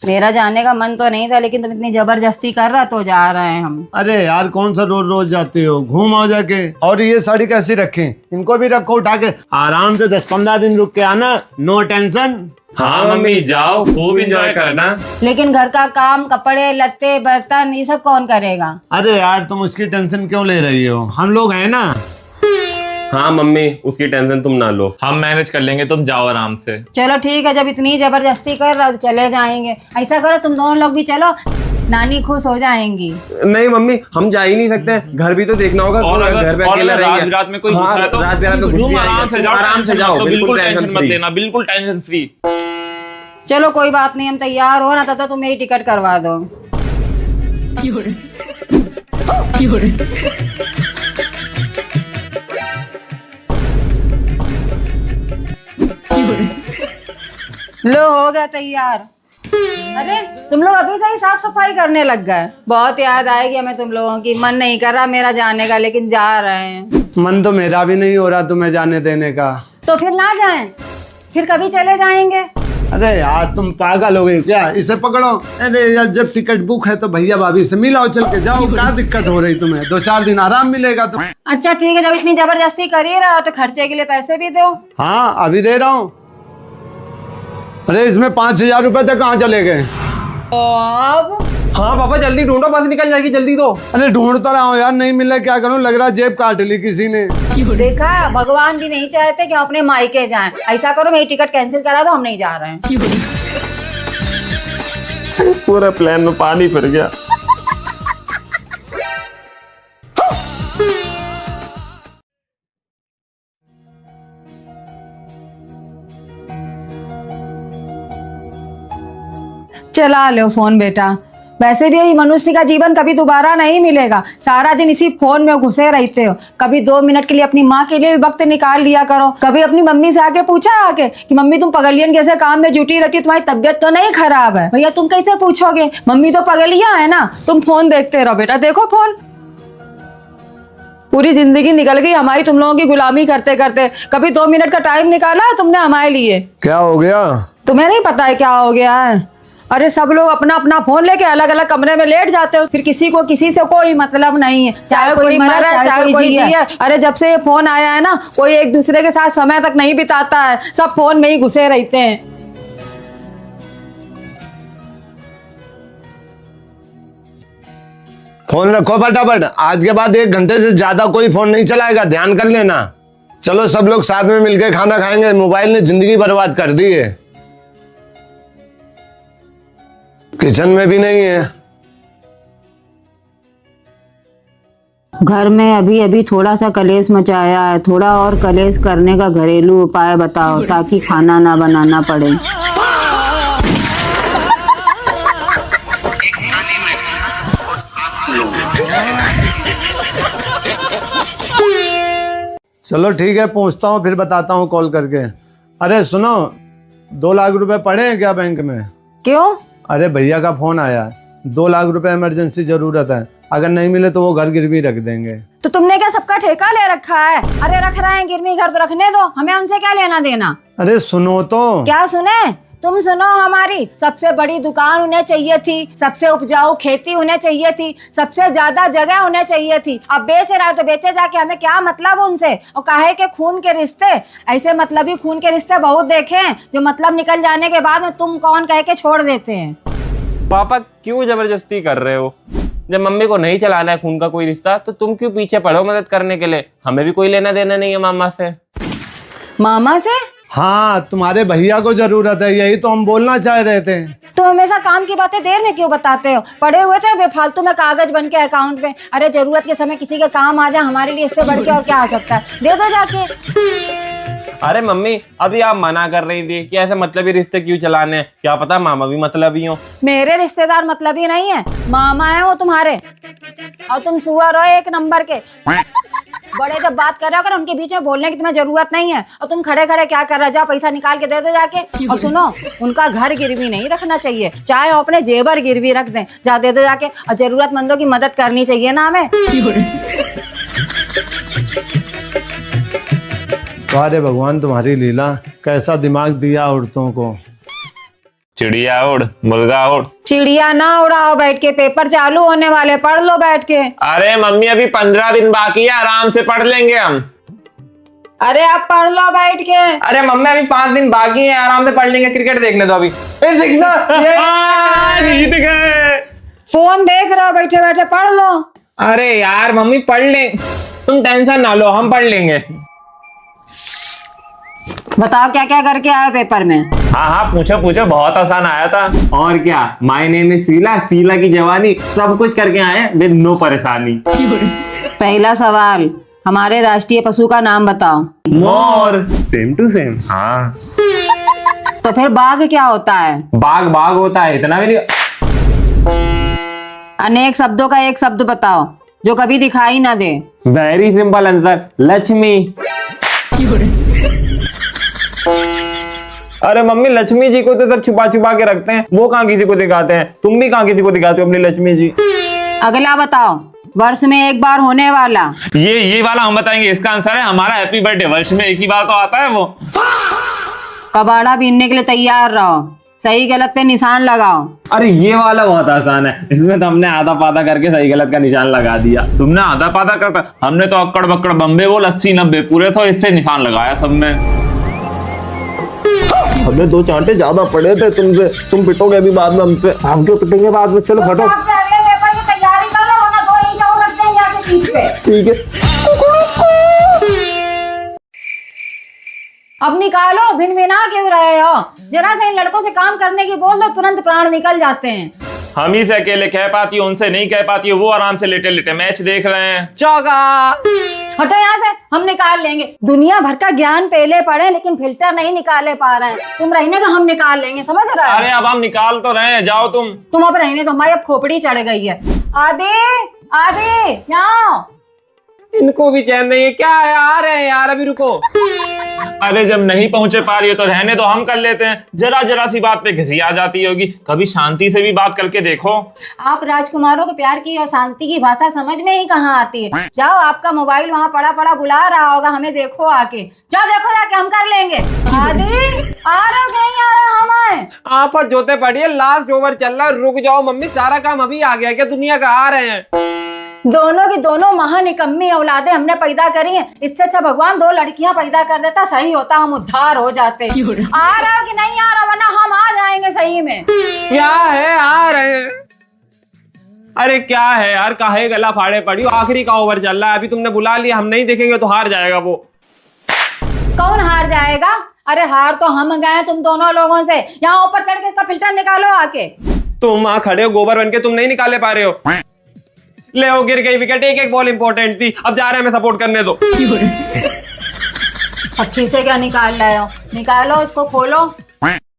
मेरा जाने का मन तो नहीं था, लेकिन तुम इतनी जबरदस्ती कर रहा तो जा रहे हैं हम। अरे यार कौन सा रोज रोज जाते हो, घूम आओ जाके। और ये साड़ी कैसी रखें, इनको भी रखो उठा के, आराम से 10-15 दिन रुक के आना, नो टेंशन। हाँ मम्मी जाओ, खूब एंजॉय करना। लेकिन घर का काम, कपड़े लत्ते बर्तन ये सब कौन करेगा? अरे यार तुम उसकी टेंशन क्यों ले रही हो, हम लोग हैं ना। हाँ मम्मी उसकी टेंशन तुम ना लो, हम मैनेज कर लेंगे, तुम जाओ आराम से। चलो ठीक है, जब इतनी जबरदस्ती कर रहे हो तो चले जाएंगे। ऐसा करो तुम दोनों लोग भी चलो, नानी खुश हो जाएंगी। नहीं मम्मी हम जा ही नहीं सकते, घर भी तो देखना होगा। और अगर घर पे अकेला रहेंगे। रात में कोई घुस रहा है तो रात में कुछ भी आएगा। आराम से जाओ, बिल्कुल टेंशन मत लेना, बिल्कुल टेंशन फ्री। चलो कोई बात नहीं, हम तैयार हो ना, तो तुम मेरी टिकट करवा दो। लो हो गया तैयार। अरे तुम लोग अभी से ही साफ सफाई करने लग गए। बहुत याद आएगी हमें तुम लोगों की। मन नहीं कर रहा मेरा जाने का, लेकिन जा रहे हैं। मन तो मेरा भी नहीं हो रहा तुम्हें जाने देने का। तो फिर ना जाएं, फिर कभी चले जाएंगे। अरे यार तुम पागल हो गई क्या, इसे पकड़ो। अरे यार जब टिकट बुक है तो भैया भाभी से मिलाओ, चल के जाओ। क्या दिक्कत हो रही तुम्हें, 2-4 दिन आराम मिलेगा तो। अच्छा ठीक है, जब इतनी जबरदस्ती कर ही रहा हो तो खर्चे के लिए पैसे भी दो। हाँ अभी दे रहा हूँ। अरे इसमें 5,000 रुपए तक कहाँ चले गए। अब हाँ पापा जल्दी ढूंढो, बस निकल जाएगी, जल्दी दो। अरे ढूंढता रहा हूँ यार, नहीं मिला, क्या करूँ, लग रहा जेब काट ली किसी ने। देखा, भगवान भी नहीं चाहते कि हम अपने मायके जाएं। ऐसा करो मेरी टिकट कैंसिल करा दो, हम नहीं जा रहे हैं। पूरा प्लान में पानी फिर गया। चला लो फोन बेटा। वैसे भी यही मनुष्य का जीवन कभी दोबारा नहीं मिलेगा। सारा दिन इसी फोन में घुसे रहते हो। कभी 2 मिनट के लिए अपनी माँ के लिए वक्त निकाल लिया करो। कभी अपनी मम्मी से आके पूछा आके कि मम्मी तुम पगलियन कैसे काम में जुटी रहती, तुम्हारी तबीयत तो नहीं खराब है? भैया तुम कैसे पूछोगे, मम्मी तो पगलिया है ना। तुम फोन देखते रहो बेटा, देखो फोन। पूरी जिंदगी निकल गई हमारी तुम लोगों की गुलामी करते करते। कभी 2 मिनट का टाइम निकाला है तुमने हमारे लिए? क्या हो गया? तुम्हें नहीं पता है क्या हो गया है? अरे सब लोग अपना अपना फोन लेके अलग अलग कमरे में लेट जाते हो, फिर किसी को किसी से कोई मतलब नहीं है। चाहे कोई मरा है चाहे कोई जिया है। अरे जब से ये फोन आया है ना, कोई एक दूसरे के साथ समय तक नहीं बिताता है, सब फोन में ही घुसे रहते हैं। फोन रखो फटाफट, आज के बाद 1 घंटे से ज्यादा कोई फोन नहीं चलाएगा, ध्यान कर लेना। चलो सब लोग साथ में मिलकर खाना खाएंगे, मोबाइल ने जिंदगी बर्बाद कर दी है। किचन में भी नहीं है। घर में अभी अभी थोड़ा सा कलेश मचाया है, थोड़ा और कलेश करने का घरेलू उपाय बताओ ताकि खाना ना बनाना पड़े। चलो ठीक है, पहुंचता हूँ फिर बताता हूँ कॉल करके। अरे सुनो, 2 लाख रुपए पड़े हैं क्या बैंक में? क्यों? अरे भैया का फोन आया, 2 लाख रुपए इमरजेंसी जरूरत है, अगर नहीं मिले तो वो घर गिरवी रख देंगे। तो तुमने क्या सबका ठेका ले रखा है? अरे रख रहे हैं गिरवी घर तो रखने दो, हमें उनसे क्या लेना देना। अरे सुनो तो। क्या सुने? तुम सुनो, हमारी सबसे बड़ी दुकान उन्हें चाहिए थी, सबसे उपजाऊ खेती उन्हें चाहिए थी, सबसे ज्यादा जगह उन्हें चाहिए थी। अब बेच रहा है तो बेचे जाके, हमें क्या मतलब उनसे। और काहे के खून के रिश्ते, ऐसे मतलबी खून के रिश्ते बहुत देखे हैं जो मतलब निकल जाने के बाद में तुम कौन कह के छोड़ देते हैं। पापा क्यों जबरदस्ती कर रहे हो? जब मम्मी को नहीं चलाना है खून का कोई रिश्ता तो तुम क्यों पीछे पड़ो मदद करने के लिए? हमें भी कोई लेना देना नहीं है मामा से। मामा से? हाँ तुम्हारे भैया को जरूरत है, यही तो हम बोलना चाह रहे थे। तो हमेशा काम की बातें देर में क्यों बताते हो? पड़े हुए थे बेफालतू में कागज बन के अकाउंट में। अरे जरूरत के समय किसी के काम आ जाए, हमारे लिए इससे बढ़ के और क्या आ सकता है। दे दो जाके। अरे मम्मी अभी आप मना कर रही थी कि ऐसे मतलबी रिश्ते क्यों चलाने हैं, क्या पता मामा भी मतलबी हो। मेरे रिश्तेदार मतलबी नहीं है, मामा है वो तुम्हारे। और तुम सुअर हो 1 नंबर के। बड़े जब बात कर रहे हो उनके बीच में बोलने की तुम्हें जरूरत नहीं है। और तुम खड़े खड़े क्या कर रहे हो? जा पैसा निकाल के दे दो जाके। और सुनो, उनका घर गिरवी नहीं रखना चाहिए, चाहे अपने जेवर गिरवी रख दें। जा दे दो जाके। और जरूरतमंदों की मदद करनी चाहिए ना हमें। अरे भगवान तुम्हारी लीला, कैसा दिमाग दिया औरतों को। चिड़िया उड़, मुर्गा उड़। चिड़िया ना उड़ाओ बैठ के, पेपर चालू होने वाले, पढ़ लो बैठ के। अरे मम्मी अभी 15 दिन बाकी है, आराम से पढ़ लेंगे हम। अरे आप पढ़ लो बैठ के। अरे मम्मी अभी 5 दिन बाकी है, आराम से पढ़ लेंगे, क्रिकेट देखने दो अभी। जीत गए। फोन देख रहे हो बैठे बैठे, पढ़ लो। अरे यार मम्मी पढ़ ले, तुम टेंशन ना लो, हम पढ़ लेंगे। बताओ क्या क्या करके आए पेपर में। हाँ हाँ पूछो पूछो, बहुत आसान आया था। और क्या, my name is Sheela, Sheela की जवानी, सब कुछ करके आए विद नो परेशानी। पहला सवाल, हमारे राष्ट्रीय पशु का नाम बताओ। मोर। Same to same. हाँ। तो फिर बाघ क्या होता है? बाघ बाघ होता है, इतना भी नहीं। अनेक शब्दों का एक शब्द बताओ जो कभी दिखाई ना दे। Very simple answer, Lakshmi. अरे मम्मी लक्ष्मी जी को तो सब छुपा छुपा के रखते हैं, वो कहाँ किसी को दिखाते हैं? तुम भी कहाँ किसी को दिखाते हो अपनी लक्ष्मी जी? अगला बताओ, वर्ष में एक बार होने वाला। ये वाला हम बताएंगे, इसका आंसर है हमारा हैप्पी बर्थडे। वर्ष में एक ही बार तो आता है वो। कबाड़ा बीनने के लिए तैयार रहो, सही गलत पे निशान लगाओ। अरे ये वाला बहुत आसान है, इसमें तो हमने आधा पादा करके सही गलत का निशान लगा दिया। तुमने आधा पादा करता, हमने तो अक्कड़ बक्कड़ बम्बे बोल 80-90 पूरे तो इससे निशान लगाया सब में। हमें 2 चांटे ज्यादा पड़े थे तुमसे, तुम पिटोगे अभी बाद में हमसे। हम क्यों पिटेंगे बाद में, चलो फटो। तैयारी कर लो वरना 2 ईंट और रख देंगे आके पीठ पे। ठीक है। अब निकालो, भिन-भिना क्यों रहे हो? जरा से इन लड़कों से काम करने की बोल दो, तुरंत प्राण निकल जाते हैं। हम ही से अकेले कह पाती हो, उनसे नहीं कह पाती हो, वो आराम से लेटे लेटे मैच देख रहे हैं। चौका। हटो यहाँ से, हम निकाल लेंगे। दुनिया भर का ज्ञान पहले पढ़े लेकिन फिल्टर नहीं निकाले पा रहे हैं। तुम रहने का, हम निकाल लेंगे, समझ रहे हो? अरे अब हम निकाल तो रहे हैं, जाओ तुम अब रहने दो, हमारी अब खोपड़ी चढ़ गई है। आदि आदि यहाँ। इनको भी चैन नहीं है, क्या है? आ रहे हैं यार, अभी रुको। अरे जब नहीं पहुंचे पा रही हो तो रहने दो, हम कर लेते हैं। जरा जरा सी बात पे घिसी आ जाती होगी, कभी शांति से भी बात करके देखो। आप राजकुमारों को प्यार की और शांति की भाषा समझ में ही कहाँ आती है। जाओ, आपका मोबाइल वहाँ पड़ा पड़ा बुला रहा होगा, हमें देखो आके। जाओ देखो जाके, हम कर लेंगे। आदि आ रहे हो कि नहीं आ रहे? हम आए। आप जोते पड़िए, लास्ट ओवर चल रहा है, रुक जाओ मम्मी, सारा काम अभी आ गया क्या? दुनिया का आ रहे हैं। दोनों की दोनों महानिकम्मी औलादे हमने पैदा करी हैं। इससे अच्छा भगवान 2 लड़कियां पैदा कर देता, सही होता, हम उद्धार हो जाते। आ रहा हो कि नहीं आ रहा, वरना हम आ जाएंगे सही में। क्या है, आ रहे हैं। अरे क्या है यार, काहे गला फाड़े पड़ी हो? आखिरी का ओवर चल रहा है, अभी तुमने बुला लिया, हम नहीं देखेंगे तो हार जाएगा वो। कौन हार जाएगा? अरे हार तो हम गए तुम दोनों लोगों से। यहाँ ऊपर चढ़ के इसका फिल्टर निकालो आके। तुम वहां खड़े हो गोबर बन के, तुम नहीं निकाले पा रहे हो। ले हो, गिर गई विकेट, एक बॉल इंपॉर्टेंट थी, अब जा रहे हैं, हमें सपोर्ट करने दो। अब खीसे क्या निकाल रहे हो? निकालो, इसको खोलो।